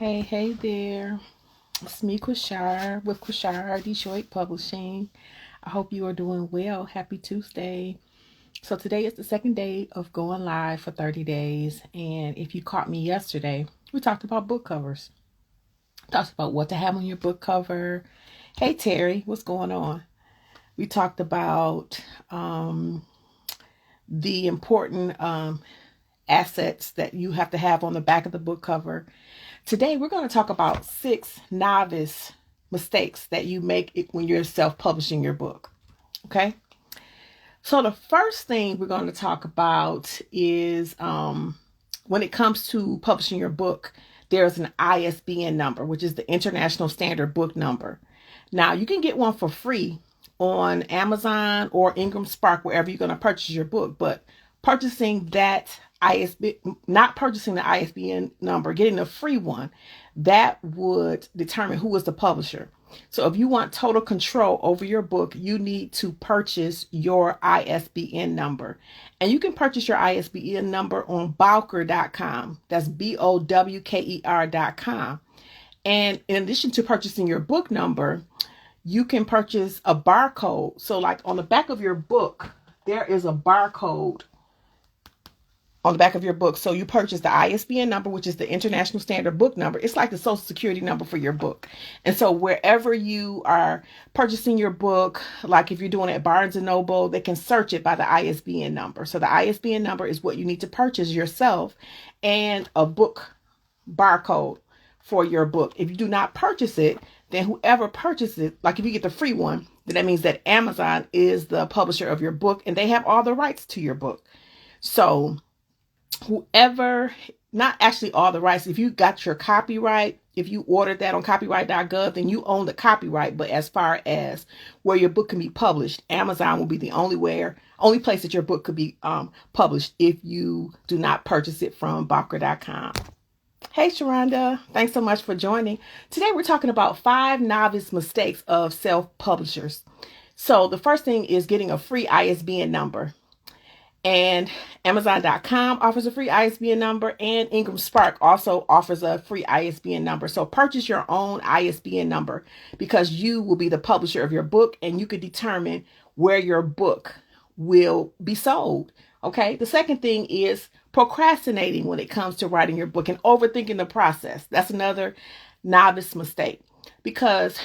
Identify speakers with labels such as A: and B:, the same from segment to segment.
A: Hey there. It's me, Quashar, with Quashar Detroit Publishing. I hope you are doing well. Happy Tuesday. So, today is the second day of going live for 30 days. And if you caught me yesterday, we talked about book covers, talked about what to have on your book cover. Hey, Terry, what's going on? We talked about the important assets that you have to have on the back of the book cover. Today, we're going to talk about 6 novice mistakes that you make when you're self-publishing your book. Okay. So the first thing we're going to talk about is when it comes to publishing your book, there's an ISBN number, which is the International Standard Book Number. Now, you can get one for free on Amazon or Ingram Spark, wherever you're going to purchase your book, but purchasing that not purchasing the ISBN number, getting a free one, that would determine who is the publisher. So if you want total control over your book, you need to purchase your ISBN number. And you can purchase your ISBN number on Bowker.com. That's BOWKER.com. And in addition to purchasing your book number, you can purchase a barcode. So like on the back of your book, there is a barcode on the back of your book. So you purchase the ISBN number, which is the International Standard Book Number. It's like the Social Security number for your book. And so wherever you are purchasing your book, like if you're doing it at Barnes & Noble, they can search it by the ISBN number. So the ISBN number is what you need to purchase yourself, and a book barcode for your book. If you do not purchase it, then whoever purchases it, like if you get the free one, then that means that Amazon is the publisher of your book and they have all the rights to your book. So whoever, not actually all the rights, if you got your copyright, if you ordered that on copyright.gov, then you own the copyright. But as far as where your book can be published, Amazon will be the only place that your book could be published if you do not purchase it from Bowker.com. Hey, Sharonda, thanks so much for joining. Today we're talking about 5 novice mistakes of self-publishers. So the first thing is getting a free ISBN number. And Amazon.com offers a free ISBN number, and Ingram Spark also offers a free ISBN number. So purchase your own ISBN number because you will be the publisher of your book and you can determine where your book will be sold. Okay. The second thing is procrastinating when it comes to writing your book and overthinking the process. That's another novice mistake because,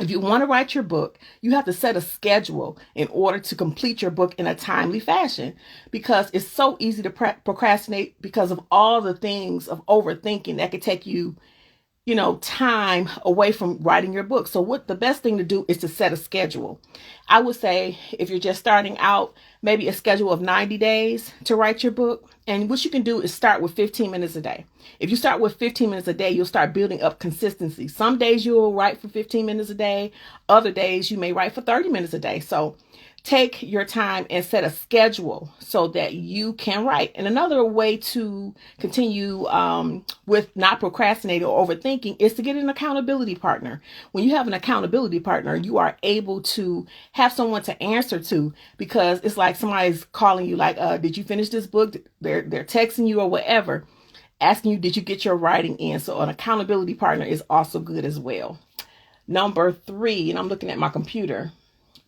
A: if you want to write your book, you have to set a schedule in order to complete your book in a timely fashion, because it's so easy to procrastinate because of all the things of overthinking that could take you, time away from writing your book. So what the best thing to do is to set a schedule. I would say if you're just starting out, maybe a schedule of 90 days to write your book. And what you can do is start with 15 minutes a day. If you start with 15 minutes a day, you'll start building up consistency. Some days you'll write for 15 minutes a day. Other days you may write for 30 minutes a day. So take your time and set a schedule so that you can write. And another way to continue with not procrastinating or overthinking is to get an accountability partner. When you have an accountability partner, you are able to have someone to answer to, because it's like somebody's calling you like, did you finish this book? They're texting you or whatever, asking you, did you get your writing in? So an accountability partner is also good as well. Number 3, and I'm looking at my computer.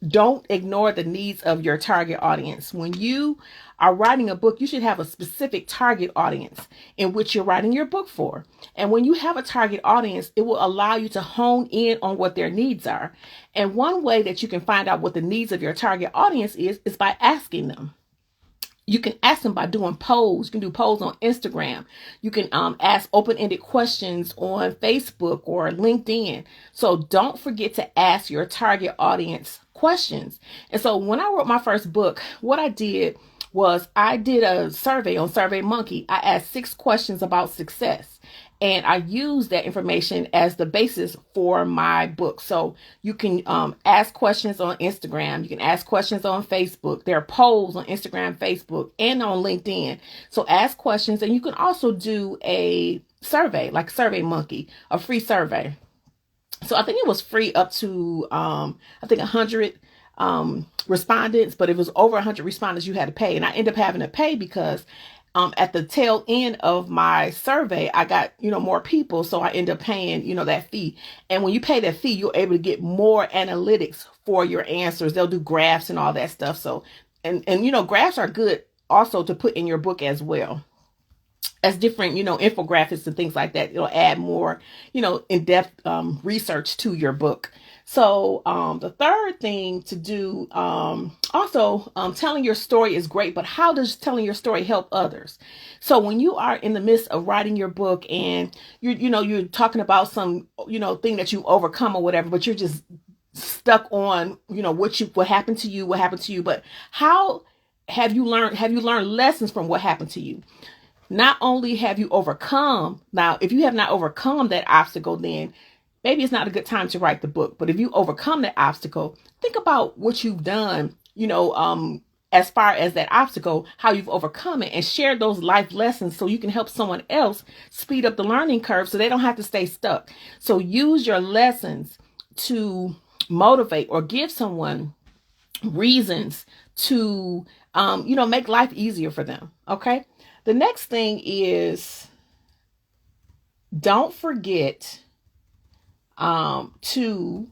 A: Don't ignore the needs of your target audience. When you are writing a book, you should have a specific target audience in which you're writing your book for. And when you have a target audience, it will allow you to hone in on what their needs are. And one way that you can find out what the needs of your target audience is by asking them. You can ask them by doing polls. You can do polls on Instagram. You can ask open-ended questions on Facebook or LinkedIn. So don't forget to ask your target audience questions. And so when I wrote my first book, what I did was I did a survey on SurveyMonkey. I asked 6 questions about success. And I use that information as the basis for my book. So you can ask questions on Instagram. You can ask questions on Facebook. There are polls on Instagram, Facebook, and on LinkedIn. So ask questions. And you can also do a survey like SurveyMonkey, a free survey. So I think it was free up to, 100 respondents. But if it was over 100 respondents, you had to pay. And I ended up having to pay because at the tail end of my survey, I got, more people. So I end up paying, that fee. And when you pay that fee, you're able to get more analytics for your answers. They'll do graphs and all that stuff. So, and graphs are good also to put in your book as well as different, infographics and things like that. It'll add more, in-depth research to your book. So the third thing to do, also telling your story is great, but how does telling your story help others? So when you are in the midst of writing your book and you're talking about some, thing that you overcome or whatever, but you're just stuck on, what happened to you, but how have you learned lessons from what happened to you? Not only have you overcome, now, if you have not overcome that obstacle, then maybe it's not a good time to write the book. But if you overcome that obstacle, think about what you've done, as far as that obstacle, how you've overcome it, and share those life lessons so you can help someone else speed up the learning curve so they don't have to stay stuck. So use your lessons to motivate or give someone reasons to, make life easier for them. Okay. The next thing is, don't forget to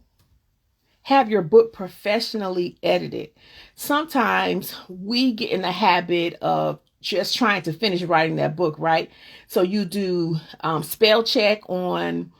A: have your book professionally edited. Sometimes we get in the habit of just trying to finish writing that book, right? So you do spell check on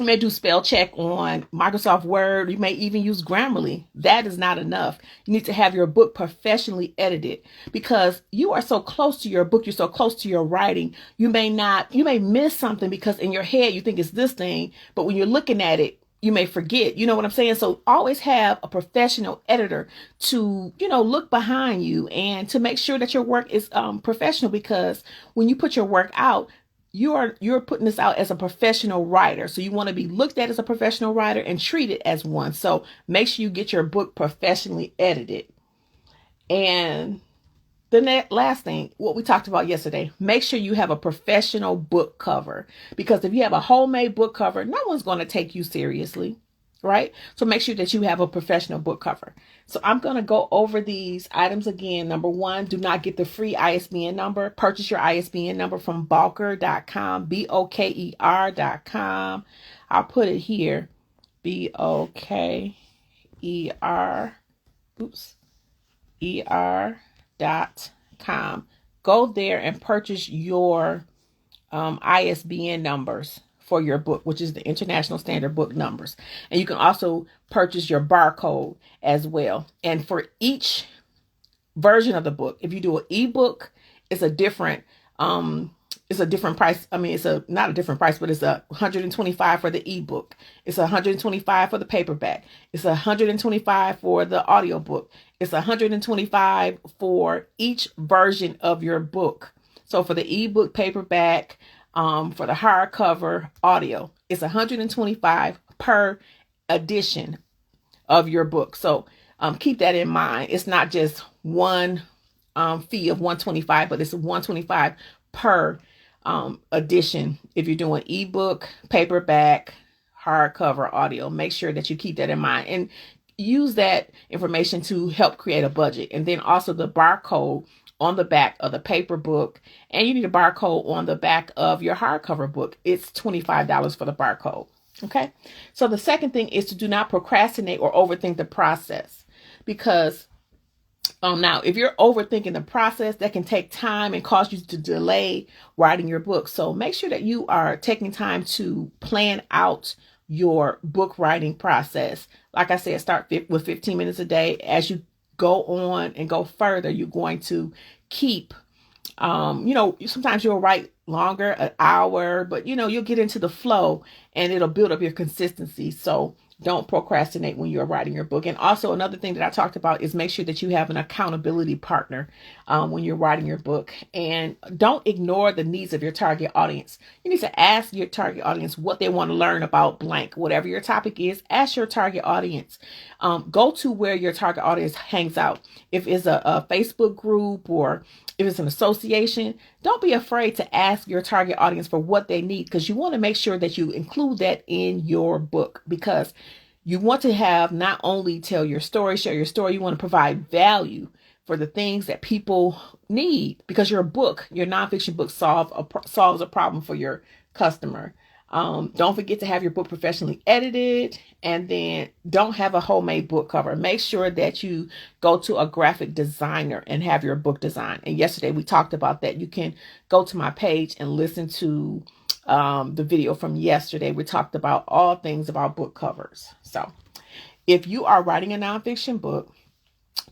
A: you may do spell check on Microsoft Word. You may even use Grammarly. That is not enough. You need to have your book professionally edited, because you are so close to your book. You're so close to your writing. You may miss something because in your head you think it's this thing, but when you're looking at it, you may forget. You know what I'm saying? So always have a professional editor to, look behind you and to make sure that your work is professional, because when you put your work out, you're putting this out as a professional writer. So you want to be looked at as a professional writer and treated as one. So make sure you get your book professionally edited. And the last thing, what we talked about yesterday, make sure you have a professional book cover, because if you have a homemade book cover, no one's going to take you seriously. Right? So make sure that you have a professional book cover. So I'm going to go over these items again. Number one, do not get the free ISBN number. Purchase your ISBN number from Boker.com, BOKER.com. I'll put it here, BOKER, ER.com. Go there and purchase your ISBN numbers for your book, which is the International Standard Book Numbers. And you can also purchase your barcode as well. And for each version of the book, if you do an ebook, it's a different price. I mean, not a different price, but it's $125 for the ebook. It's $125 for the paperback. It's $125 for the audiobook. It's $125 for each version of your book. So for the ebook, paperback, for the hardcover, audio, it's $125 per edition of your book. So keep that in mind. It's not just one fee of $125, but it's $125 per edition. If you're doing ebook, paperback, hardcover, audio, make sure that you keep that in mind and use that information to help create a budget. And then also the barcode on the back of the paper book, and you need a barcode on the back of your hardcover book. It's $25 for the barcode. Okay. So the second thing is to do not procrastinate or overthink the process, because now if you're overthinking the process, that can take time and cause you to delay writing your book. So make sure that you are taking time to plan out your book writing process. Like I said, start with 15 minutes a day. As you go on and go further, you're going to keep, sometimes you'll write longer, an hour, but you'll get into the flow and it'll build up your consistency. So don't procrastinate when you're writing your book. And also another thing that I talked about is make sure that you have an accountability partner when you're writing your book, and don't ignore the needs of your target audience. You need to ask your target audience what they want to learn about blank. Whatever your topic is, ask your target audience. Go to where your target audience hangs out. If it's a Facebook group or if it's an association, don't be afraid to ask your target audience for what they need, because you want to make sure that you include that in your book, because you want to have not only tell your story, share your story, you want to provide value for the things that people need, because your book, your nonfiction book, solves a problem for your customer. Don't forget to have your book professionally edited, and then don't have a homemade book cover. Make sure that you go to a graphic designer and have your book designed. And yesterday we talked about that. You can go to my page and listen to the video from yesterday. We talked about all things about book covers. So if you are writing a nonfiction book,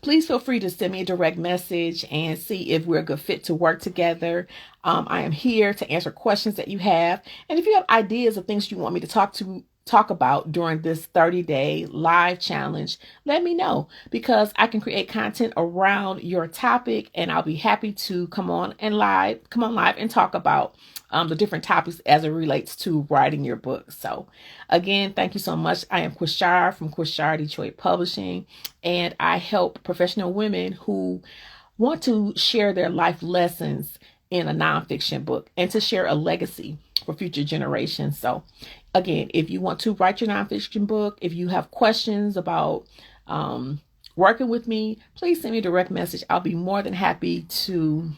A: please feel free to send me a direct message and see if we're a good fit to work together. I am here to answer questions that you have. And if you have ideas of things you want me to talk about during this 30-day live challenge, let me know, because I can create content around your topic, and I'll be happy to come on live and talk about the different topics as it relates to writing your book. So again, thank you so much. I am Quishara from Quishara Detroit Publishing, and I help professional women who want to share their life lessons in a nonfiction book and to share a legacy for future generations. So again, if you want to write your nonfiction book, if you have questions about working with me, please send me a direct message. I'll be more than happy to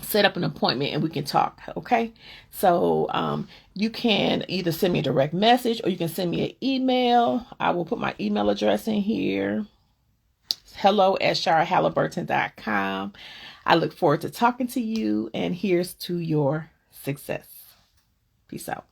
A: set up an appointment and we can talk. Okay. So you can either send me a direct message or you can send me an email. I will put my email address in here. hello@SharaHalliburton.com. I look forward to talking to you, and here's to your success. Peace out.